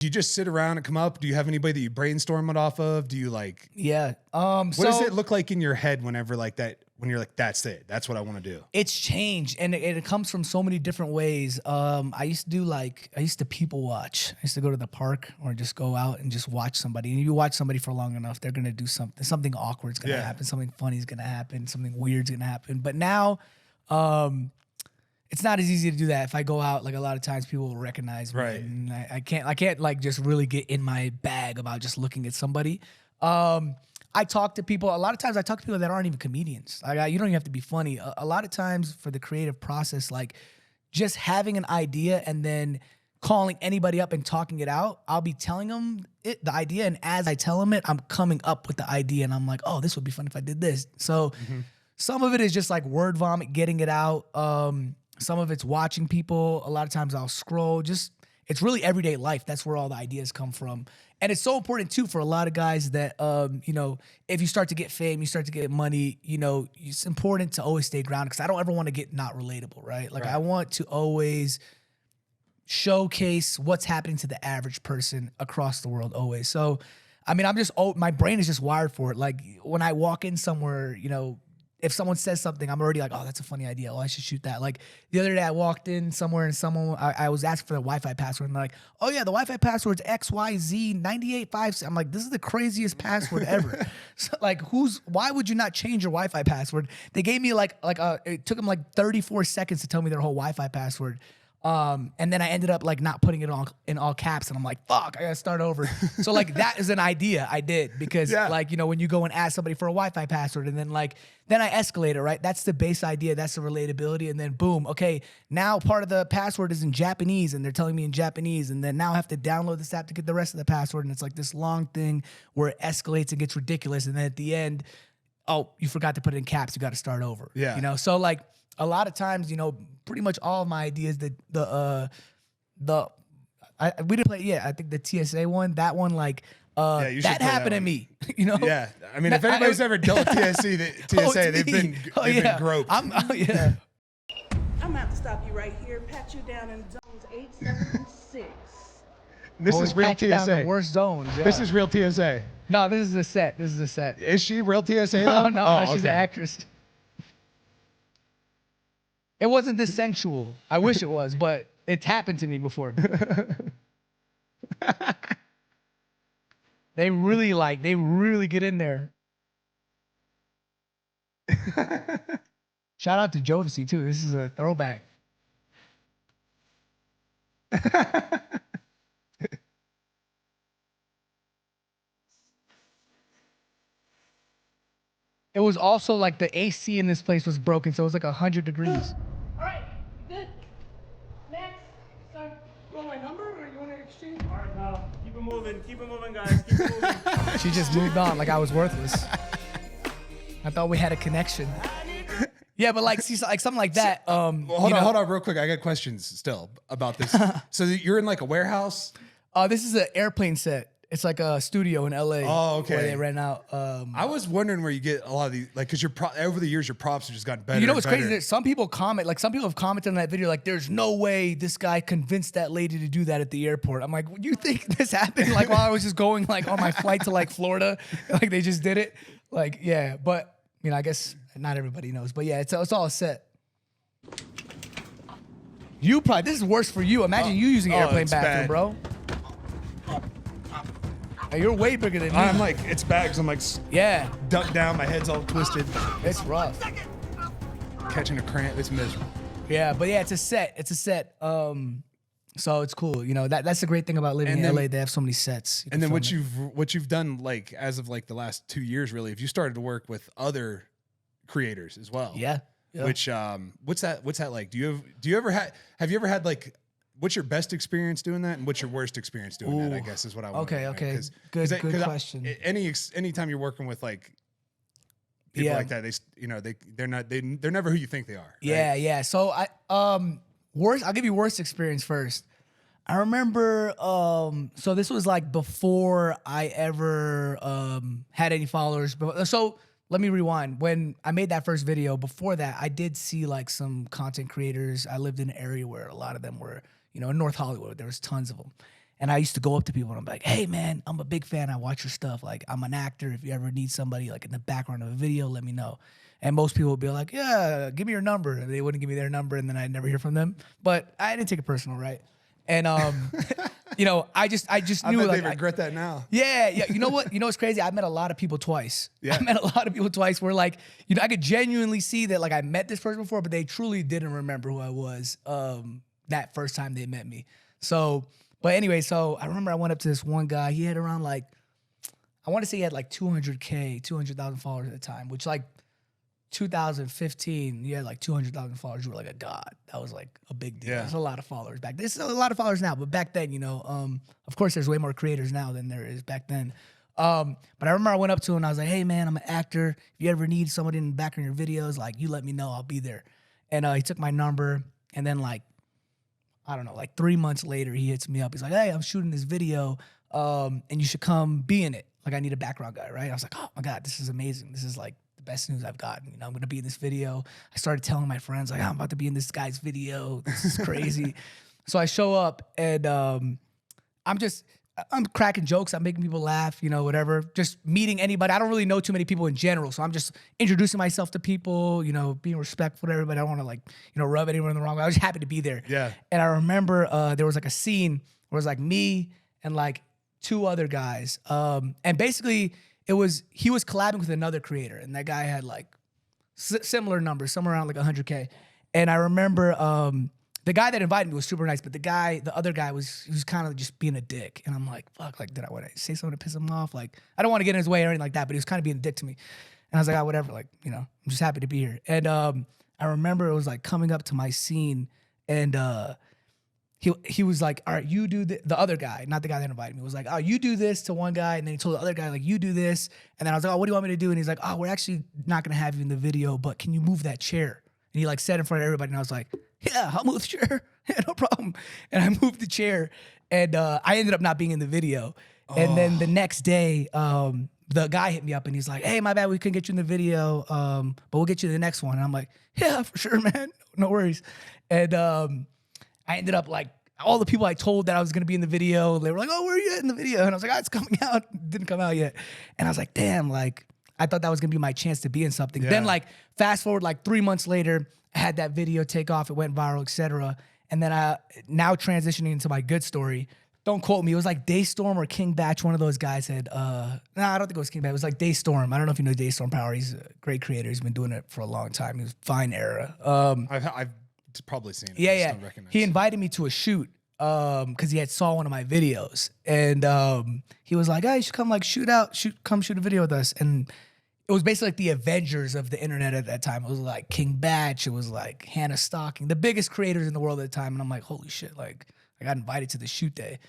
Do you just sit around and come up? Do you have anybody that you brainstorm it off of? Do you like? Yeah. What does it look like in your head whenever like that? When you're like, that's it. That's what I want to do. It's changed, and it comes from so many different ways. I used to people watch. I used to go to the park or just go out and just watch somebody. And you watch somebody for long enough, they're gonna do something. Something awkward's gonna happen. Something funny's gonna happen. Something weird's gonna happen. But now, it's not as easy to do that. If I go out, like a lot of times people will recognize me. Right. And I can't like just really get in my bag about just looking at somebody. I talk to people. A lot of times I talk to people that aren't even comedians. Like, you don't even have to be funny. A lot of times for the creative process, like just having an idea and then calling anybody up and talking it out, I'll be telling them the idea. And as I tell them it, I'm coming up with the idea. And I'm like, oh, this would be fun if I did this. So some of it is just like word vomit, getting it out. Some of it's watching people. A lot of times I'll scroll. It's really everyday life. That's where all the ideas come from. And it's so important too for a lot of guys that, you know, if you start to get fame, you start to get money, you know, it's important to always stay grounded because I don't ever want to get not relatable, right? Like I want to always showcase what's happening to the average person across the world always. So, I mean, my brain is just wired for it. Like when I walk in somewhere, you know, if someone says something, I'm already like, oh, that's a funny idea. Oh, I should shoot that. Like the other day I walked in somewhere and I was asking for the Wi-Fi password and they're like, oh yeah, the Wi-Fi password's XYZ985. I'm like, this is the craziest password ever. So like why would you not change your Wi-Fi password? They gave me it took them like 34 seconds to tell me their whole Wi-Fi password. And then I ended up like not putting it in all caps and I'm like, fuck, I gotta start over. So like that is an idea I did because like, you know, when you go and ask somebody for a Wi-Fi password and then I escalate it, right? That's the base idea. That's the relatability. And then boom, okay, now part of the password is in Japanese and they're telling me in Japanese. And then now I have to download this app to get the rest of the password. And it's like this long thing where it escalates and gets ridiculous. And then at the end, oh, you forgot to put it in caps. You got to start over. Yeah. You know, so like, a lot of times, you know, pretty much all of my ideas, we didn't play, I think the TSA one, that one, like, that happened to me, you know? Yeah. I mean, if anybody's ever dealt with TSA, they've been groped. I'm gonna have to stop you right here, pat you down in zones 8, 7, and 6. This is real TSA. The worst zones. Yeah. This is real TSA. No, this is a set. This is a set. Is she real TSA though? No, she's an actress. It wasn't this sensual. I wish it was, but it's happened to me before. They really get in there. Shout out to Jodeci too. This is a throwback. It was also like the AC in this place was broken, so it was like 100 degrees. All right, good. Next. So, you want my number or you want to exchange? All right, now keep it moving, guys. Keep it moving. She just moved on like I was worthless. I thought we had a connection. Yeah, but like, see, like something like that. Hold on, real quick. I got questions still about this. So you're in like a warehouse? This is an airplane set. It's like a studio in LA. Oh, okay. Where they rent out. I was wondering where you get a lot of these, like, because over the years, your props have just gotten better. You know what's and better. crazy? Some people comment, like some people have commented on that video, like, there's no way this guy convinced that lady to do that at the airport. I'm like, you think this happened like while I was just going like on my flight to like Florida? Like they just did it? Like, yeah. But, you know, I guess not everybody knows. But yeah, it's all a set. This is worse for you. Imagine you using airplane bathroom, bro. You're way bigger than me. I'm like, it's bags. I'm like, yeah, ducked down. My head's all twisted. It's rough. Catching a cramp. It's miserable. Yeah, but yeah, it's a set. It's a set. So it's cool. You know, that's the great thing about living in LA. They have so many sets. And then what you've done, like as of like the last 2 years, really, if you started to work with other creators as well. Yeah. Which what's that like? Have you ever had like, what's your best experience doing that, and what's your worst experience doing that? I guess is what I want. Okay. Good question. Anytime you're working with like people like that, they're never who you think they are. Right? Yeah. So I'll give you worst experience first. I remember, so this was like before I ever had any followers. So let me rewind. When I made that first video, before that, I did see like some content creators. I lived in an area where a lot of them were, you know, in North Hollywood. There was tons of them. And I used to go up to people and I'm like, hey man, I'm a big fan. I watch your stuff. Like I'm an actor. If you ever need somebody like in the background of a video, let me know. And most people would be like, yeah, give me your number. And they wouldn't give me their number and then I'd never hear from them. But I didn't take it personal, right? And you know, I just I knew bet like they regret that now. yeah. You know what? You know what's crazy? I met a lot of people twice. Yeah. I met a lot of people twice where like, you know, I could genuinely see that like I met this person before, but they truly didn't remember who I was that first time they met me. So, but anyway, so I remember I went up to this one guy. He had around like, I want to say he had like 200,000 followers at the time, which like 2015, you had like 200,000 followers. You were like a god. That was like a big deal. Yeah. There's a lot of followers back then. There's a lot of followers now, but back then, you know, of course, there's way more creators now than there is back then. But I remember I went up to him and I was like, hey man, I'm an actor. If you ever need somebody in the background of your videos, like you let me know, I'll be there. And he took my number and then like, I don't know, like 3 months later, he hits me up. He's like, hey, I'm shooting this video and you should come be in it. Like I need a background guy, right? I was like, oh my God, this is amazing. This is like the best news I've gotten. You know, I'm gonna be in this video. I started telling my friends, like, I'm about to be in this guy's video. This is crazy. So I show up and I'm cracking jokes. I'm making people laugh, you know, whatever. Just meeting anybody. I don't really know too many people in general. So I'm just introducing myself to people, you know, being respectful to everybody. I don't want to like, you know, rub anyone the wrong way. I was just happy to be there. Yeah. And I remember there was like a scene where it was like me and like 2 other guys. And basically he was collabing with another creator. And that guy had like similar numbers, somewhere around like 100K. And I remember the guy that invited me was super nice, but the other guy was kind of just being a dick. And I'm like, fuck, like, did I want to say something to piss him off? Like, I don't want to get in his way or anything like that, but he was kind of being a dick to me. And I was like, oh, whatever, like, you know, I'm just happy to be here. And I remember it was like coming up to my scene and he was like, all right, you do the other guy, not the guy that invited me, was like, oh, you do this to one guy. And then he told the other guy, like, you do this. And then I was like, oh, what do you want me to do? And he's like, oh, we're actually not going to have you in the video, but can you move that chair? And he like said in front of everybody. And I was like, yeah, I'll move the chair. Yeah, no problem. And I moved the chair and I ended up not being in the video. And then the next day, the guy hit me up and he's like, hey, my bad, we couldn't get you in the video, but we'll get you to the next one. And I'm like, yeah, for sure, man. No worries. And I ended up like, all the people I told that I was going to be in the video, they were like, oh, where are you at in the video? And I was like, oh, it's coming out. It didn't come out yet. And I was like, damn, like, I thought that was going to be my chance to be in something. Yeah. Then like fast forward like 3 months later, I had that video take off. It went viral, etc. And then now transitioning into my good story. Don't quote me. It was like Daystorm or King Batch. One of those guys had, I don't think it was King Batch. It was like Daystorm. I don't know if you know Daystorm Power. He's a great creator. He's been doing it for a long time. He was Vine era. I've probably seen it. Yeah, I just yeah. don't recognize He it. invited me to a shoot because he had saw one of my videos. And he was like, hey, you should come like come shoot a video with us. And it was basically like the Avengers of the internet at that time. It was like King Batch. It was like Hannah Stocking, the biggest creators in the world at the time. And I'm like, holy shit, like I got invited to the shoot day.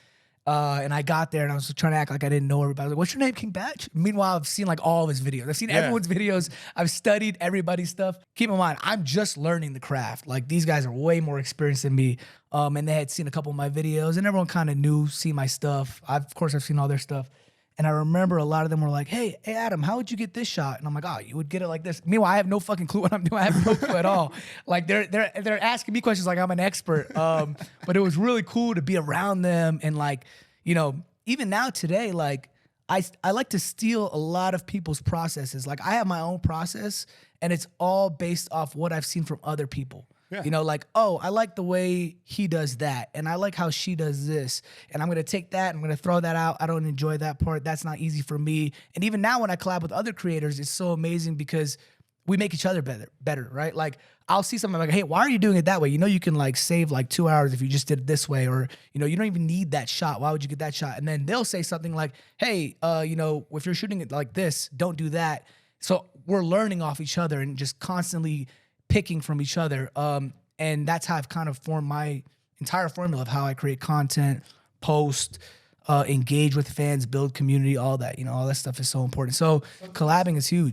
And I got there and I was trying to act like I didn't know everybody. I was like, what's your name, King Batch? Meanwhile, I've seen like all of his videos. I've seen everyone's videos. I've studied everybody's stuff. Keep in mind, I'm just learning the craft. Like these guys are way more experienced than me. And they had seen a couple of my videos and everyone kind of knew, see my stuff. Of course, I've seen all their stuff. And I remember a lot of them were like, hey, Adam, how would you get this shot? And I'm like, oh, you would get it like this. Meanwhile, I have no fucking clue what I'm doing. I have no clue at all. Like they're asking me questions like I'm an expert. But it was really cool to be around them. And like, you know, even now today, like I like to steal a lot of people's processes. Like I have my own process and it's all based off what I've seen from other people. Yeah. You know, like, oh, I like the way he does that. And I like how she does this. And I'm going to take that. I'm going to throw that out. I don't enjoy that part. That's not easy for me. And even now when I collab with other creators, it's so amazing because we make each other better, right? Like I'll see something like, hey, why are you doing it that way? You know, you can like save like 2 hours if you just did it this way, or, you know, you don't even need that shot. Why would you get that shot? And then they'll say something like, hey, you know, if you're shooting it like this, don't do that. So we're learning off each other and just constantly picking from each other. And that's how I've kind of formed my entire formula of how I create content, post, engage with fans, build community, all that. You know, all that stuff is so important. So collabing is huge.